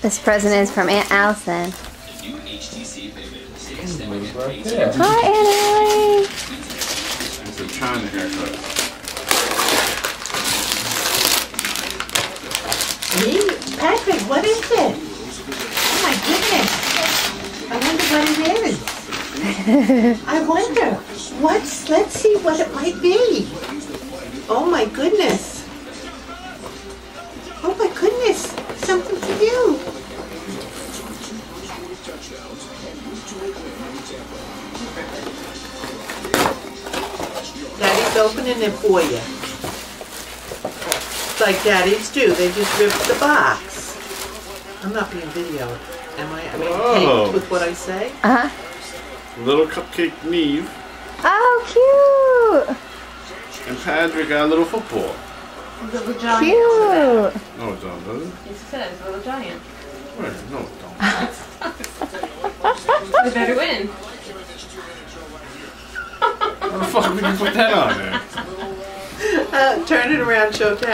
This present is from Aunt Allison. Right there. Hi, Aunt Ellie. It's a China haircut. Me? Patrick, what is it? Oh my goodness. I wonder what it is. I wonder. Let's see what it might be. Oh my goodness. Oh my goodness. Something for you. Daddy's opening it for you. Like daddies do. They just rip the box. I'm not being videoed. Am I? I mean, taped with what I say? Uh-huh. Little cupcake Neve Oh, cute. and Patrick got a little football. Little giant. Cute. No, it don't, does it? Yes, it says little giant. Where? No, it don't. We better win. How the fuck would you put that on there? Turn it around, show Dad.